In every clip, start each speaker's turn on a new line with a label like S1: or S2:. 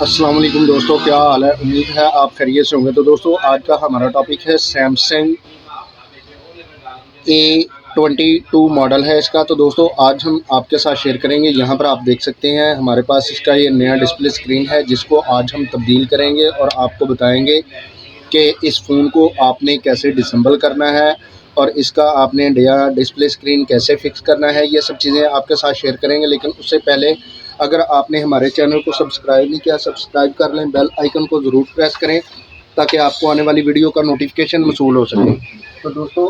S1: अस्सलाम वालेकुम दोस्तों, क्या हाल है। उम्मीद है आप खैरियत से होंगे। तो दोस्तों आज का हमारा टॉपिक है सैमसंग A22 मॉडल है इसका। तो दोस्तों आज हम आपके साथ शेयर करेंगे। यहाँ पर आप देख सकते हैं हमारे पास इसका ये नया डिस्प्ले स्क्रीन है जिसको आज हम तब्दील करेंगे और आपको बताएंगे कि इस फ़ोन को आपने कैसे डिसेंबल करना है और इसका आपने नया डिस्प्ले स्क्रीन कैसे फ़िक्स करना है। ये सब चीज़ें आपके साथ शेयर करेंगे, लेकिन उससे पहले अगर आपने हमारे चैनल को सब्सक्राइब नहीं किया, सब्सक्राइब कर लें, बेल आइकन को ज़रूर प्रेस करें ताकि आपको आने वाली वीडियो का नोटिफिकेशन मौसूल हो सके। तो दोस्तों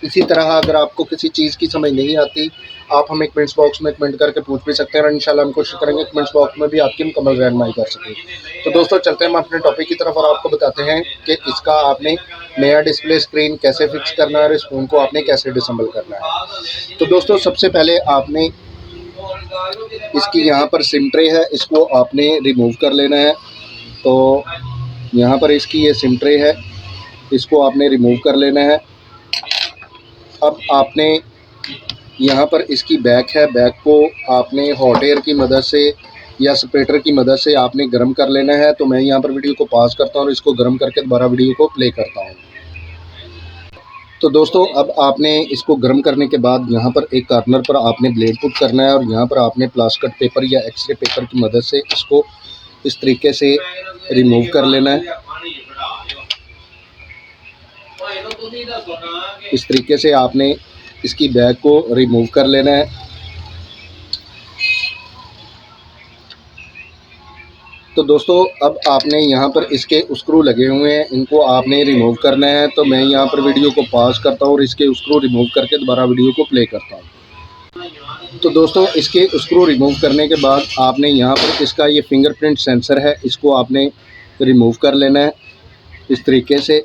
S1: इसी तरह अगर आपको किसी चीज़ की समझ नहीं आती, आप हमें कमेंट्स बॉक्स में कमेंट करके पूछ भी सकते हैं और इंशाल्लाह हम कोशिश करेंगे कमेंट्स बॉक्स में भी आपकी मुकम्मल रहनुमाई कर सकें। तो दोस्तों चलते हैं हम अपने टॉपिक की तरफ और आपको बताते हैं कि इसका आपने नया डिस्प्ले स्क्रीन कैसे फिक्स करना है और इस फ़ोन को आपने कैसे डिसेंबल करना है। तो दोस्तों सबसे पहले आपने इसकी यहाँ पर सिम ट्रे है, इसको आपने रिमूव कर लेना है। तो यहाँ पर इसकी ये सिम ट्रे है, इसको आपने रिमूव कर लेना है। अब आपने यहाँ पर इसकी बैक है, बैक को आपने हॉट एयर की मदद से या स्प्रेटर की मदद से आपने गर्म कर लेना है। तो मैं यहाँ पर वीडियो को पॉज करता हूँ और इसको गर्म करके दोबारा वीडियो को प्ले करता हूँ। तो दोस्तों अब आपने इसको गर्म करने के बाद यहाँ पर एक कार्नर पर आपने ब्लेड पुट करना है और यहाँ पर आपने प्लास्टिक पेपर या एक्सरे पेपर की मदद से इसको इस तरीके से रिमूव कर लेना है। इस तरीके से आपने इसकी बैक को रिमूव कर लेना है। तो दोस्तों अब आपने यहाँ पर इसके स्क्रू लगे हुए हैं, इनको आपने रिमूव करना है। तो मैं यहाँ पर वीडियो को पॉज करता हूँ और इसके स्क्रू रिमूव करके दोबारा वीडियो को प्ले करता हूँ। तो दोस्तों इसके स्क्रू रिमूव करने के बाद आपने यहाँ पर इसका ये फिंगरप्रिंट सेंसर है, इसको आपने रिमूव कर लेना है इस तरीके से।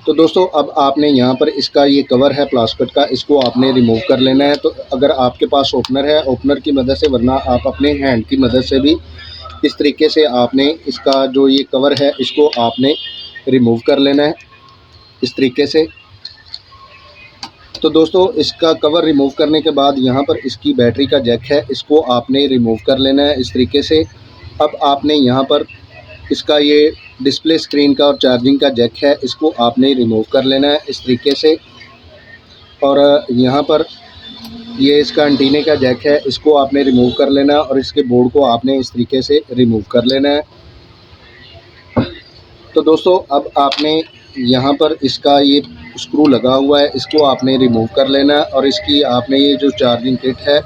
S1: तो दोस्तों अब आपने यहाँ पर इसका ये कवर है प्लास्टिक का, इसको आपने रिमूव कर लेना है। तो अगर आपके पास ओपनर है, ओपनर की मदद से, वरना आप अपने हैंड की मदद से भी इस तरीके से आपने इसका जो ये कवर है इसको आपने रिमूव कर लेना है इस तरीके से। तो दोस्तों इसका कवर रिमूव करने के बाद यहाँ पर इसकी बैटरी का जैक है, इसको आपने रिमूव कर लेना है इस तरीके से। अब आपने यहाँ पर इसका ये डिस्प्ले स्क्रीन का और चार्जिंग का जैक है, इसको आपने रिमूव कर लेना है इस तरीके से। और यहाँ पर ये इसका एंटीने का जैक है, इसको आपने रिमूव कर लेना है और इसके बोर्ड को आपने इस तरीके से रिमूव कर लेना है। तो दोस्तों अब आपने यहाँ पर इसका ये स्क्रू लगा हुआ है, इसको आपने रिमूव कर लेना है और इसकी आपने ये जो चार्जिंग किट है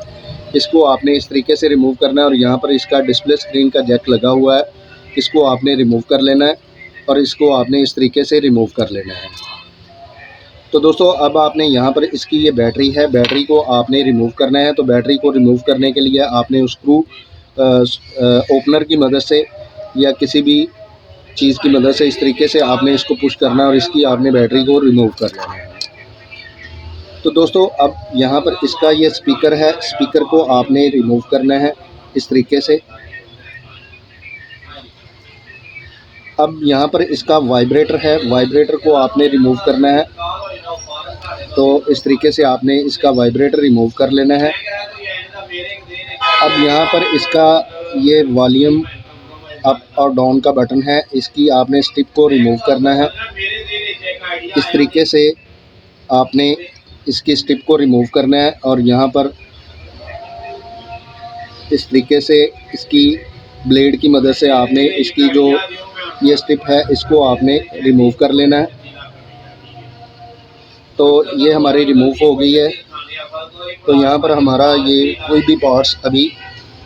S1: इसको आपने इस तरीके से रिमूव करना है। और यहाँ पर इसका डिस्प्ले स्क्रीन का जैक लगा हुआ है, इसको आपने रिमूव कर लेना है और इसको आपने इस तरीके से रिमूव कर लेना है। तो दोस्तों अब आपने यहाँ पर इसकी ये बैटरी है, बैटरी को आपने रिमूव करना है। तो बैटरी को रिमूव करने के लिए आपने स्क्रू ओपनर की मदद से या किसी भी चीज़ की मदद से इस तरीके से आपने इसको पुश करना है और इसकी आपने बैटरी को रिमूव कर लेना है। तो दोस्तों अब यहाँ पर इसका ये स्पीकर है, स्पीकर को आपने रिमूव करना है इस तरीके से। अब यहाँ पर इसका वाइब्रेटर है, वाइब्रेटर को आपने रिमूव करना है। तो इस तरीके से आपने इसका वाइब्रेटर रिमूव कर लेना है। अब यहाँ पर इसका ये वॉल्यूम अप और डाउन का बटन है, इसकी आपने स्टिप को रिमूव करना है इस तरीके से। आपने इसकी स्टिप को रिमूव करना है और यहाँ पर इस तरीके से इसकी ब्लेड की मदद से आपने इसकी जो ये स्टिप है इसको आपने रिमूव कर लेना है। तो ये हमारी रिमूव हो गई है। तो यहाँ पर हमारा ये कोई भी पार्ट्स अभी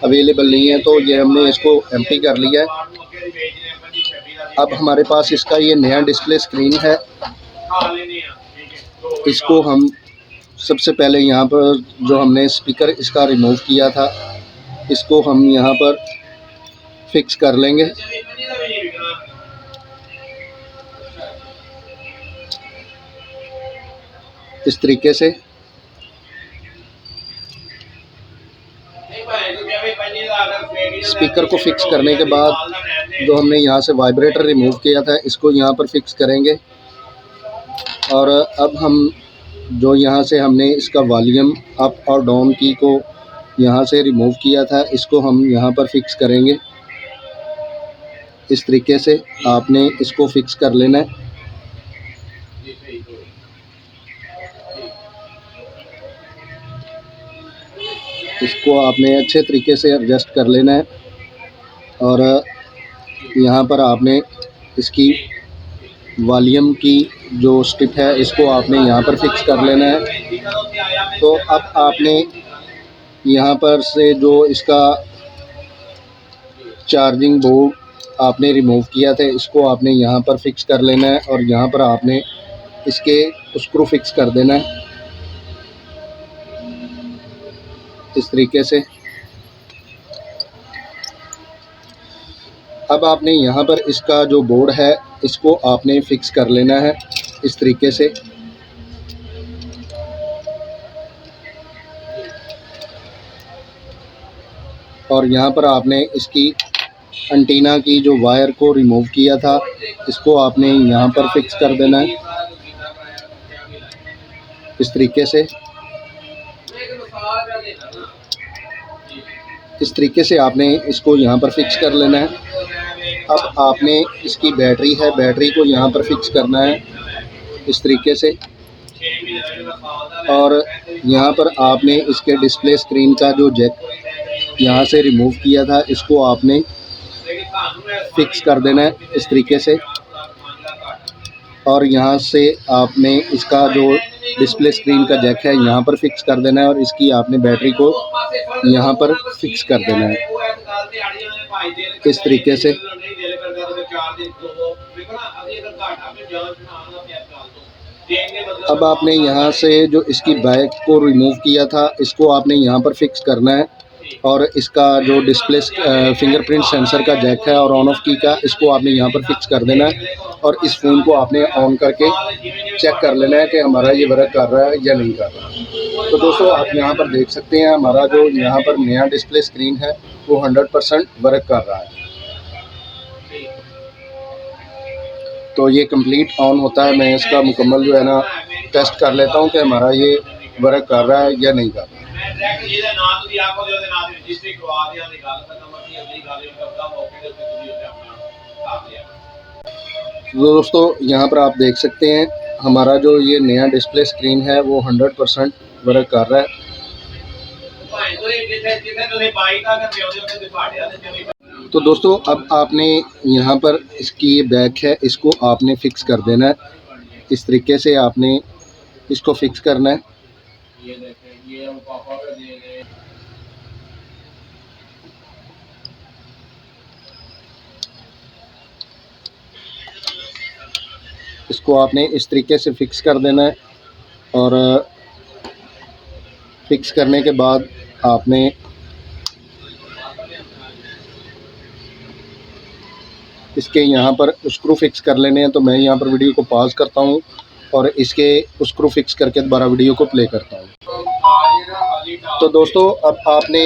S1: अवेलेबल नहीं है, तो ये हमने इसको एम्प्टी कर लिया है। अब हमारे पास इसका ये नया डिस्प्ले स्क्रीन है, इसको हम सबसे पहले यहाँ पर जो हमने स्पीकर इसका रिमूव किया था इसको हम यहाँ पर फिक्स कर लेंगे। इस तरीके से स्पीकर को फिक्स करने के बाद जो हमने यहाँ से वाइब्रेटर रिमूव किया था इसको यहाँ पर फिक्स करेंगे। और अब हम जो यहाँ से हमने इसका वॉल्यूम अप और डाउन की को यहाँ से रिमूव किया था इसको हम यहाँ पर फिक्स करेंगे। इस तरीके से आपने इसको फिक्स कर लेना है। इसको आपने अच्छे तरीके से एडजस्ट कर लेना है और यहाँ पर आपने इसकी वॉल्यूम की जो स्ट्रिप है इसको आपने यहाँ पर फिक्स कर लेना है। तो अब आपने यहाँ पर से जो इसका चार्जिंग बोर्ड आपने रिमूव किया था इसको आपने यहाँ पर फिक्स कर लेना है और यहाँ पर आपने इसके स्क्रू फिक्स कर देना है इस तरीके से। अब आपने यहाँ पर इसका जो बोर्ड है इसको आपने फिक्स कर लेना है इस तरीके से। और यहाँ पर आपने इसकी एंटीना की जो वायर को रिमूव किया था इसको आपने यहाँ पर फिक्स कर देना है इस तरीके से। इस तरीके से आपने इसको यहाँ पर फिक्स कर लेना है। अब आपने इसकी बैटरी है, बैटरी को यहाँ पर फिक्स करना है इस तरीके से। और यहाँ पर आपने इसके डिस्प्ले स्क्रीन का जो जैक यहाँ से रिमूव किया था इसको आपने फिक्स कर देना है इस तरीके से। और यहाँ से आपने इसका जो डिस्प्ले स्क्रीन का जैक है यहाँ पर फिक्स कर देना है और इसकी आपने बैटरी को यहाँ पर फिक्स कर देना है इस तरीके से। अब आपने यहाँ से जो इसकी बैक को रिमूव किया था इसको आपने यहाँ पर फिक्स करना है और इसका जो डिस्प्ले फिंगरप्रिंट सेंसर का जैक है और ऑन ऑफ की का इसको आपने यहाँ पर फिक्स कर देना है। और इस फ़ोन को आपने ऑन करके चेक कर लेना है कि हमारा ये वर्क कर रहा है या नहीं कर रहा। तो दोस्तों आप यहाँ पर देख सकते हैं हमारा जो यहाँ पर नया डिस्प्ले स्क्रीन है वो 100% वर्क कर रहा है। तो ये कंप्लीट ऑन होता है, मैं इसका मुकम्मल जो है ना टेस्ट कर लेता हूँ कि हमारा ये वर्क कर रहा है या नहीं कर रहा है। तो दोस्तों यहाँ पर आप देख सकते हैं हमारा जो ये नया डिस्प्ले स्क्रीन है वो 100% वर्क कर रहा है। तो दोस्तों अब आपने यहाँ पर इसकी ये बैक है इसको आपने फिक्स कर देना है इस तरीके से। आपने इसको फिक्स करना है। इसको आपने इस तरीके से फिक्स कर देना है और फिक्स करने के बाद आपने इसके यहाँ पर स्क्रू फिक्स कर लेने हैं। तो मैं यहाँ पर वीडियो को पॉज करता हूँ और इसके स्क्रू फिक्स करके दोबारा वीडियो को प्ले करता हूँ। तो दोस्तों अब आपने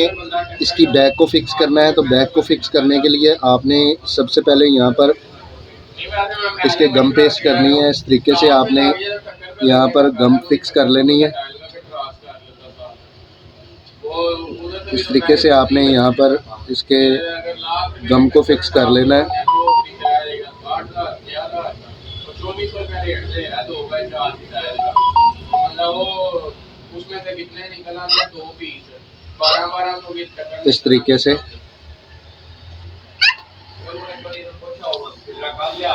S1: इसकी बैक को फिक्स करना है। तो बैक को फिक्स करने के लिए आपने सबसे पहले यहाँ पर इसके गम पेस्ट करनी है। इस तरीके से आपने यहाँ पर गम फिक्स कर लेनी है। इस तरीके से आपने यहाँ पर इसके गम को फिक्स कर लेना है। इस तरीके से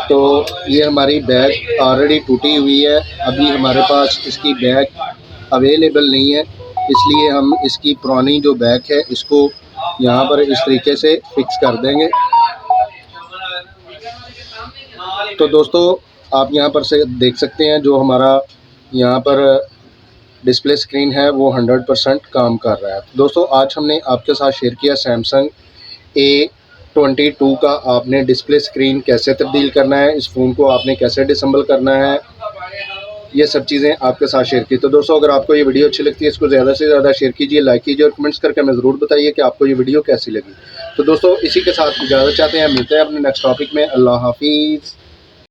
S1: तो ये हमारी बैग ऑलरेडी टूटी हुई है, अभी हमारे पास इसकी बैग अवेलेबल नहीं है, इसलिए हम इसकी पुरानी जो बैग है इसको यहाँ पर इस तरीके से फिक्स कर देंगे। तो दोस्तों आप यहाँ पर से देख सकते हैं जो हमारा यहाँ पर डिस्प्ले स्क्रीन है वो 100% काम कर रहा है। दोस्तों आज हमने आपके साथ शेयर किया सैमसंग A22 का आपने डिस्प्ले स्क्रीन कैसे तब्दील करना है, इस फ़ोन को आपने कैसे डिसेंबल करना है, ये सब चीज़ें आपके साथ शेयर की। तो दोस्तों अगर आपको ये वीडियो अच्छी लगती है इसको ज़्यादा से ज़्यादा शेयर कीजिए, लाइक कीजिए और कमेंट्स करके हमें ज़रूर बताइए कि आपको ये वीडियो कैसी लगी। तो दोस्तों इसी के साथ इजाज़त चाहते हैं, मिलते हैं अपने नेक्स्ट टॉपिक में। अल्लाह हाफिज़।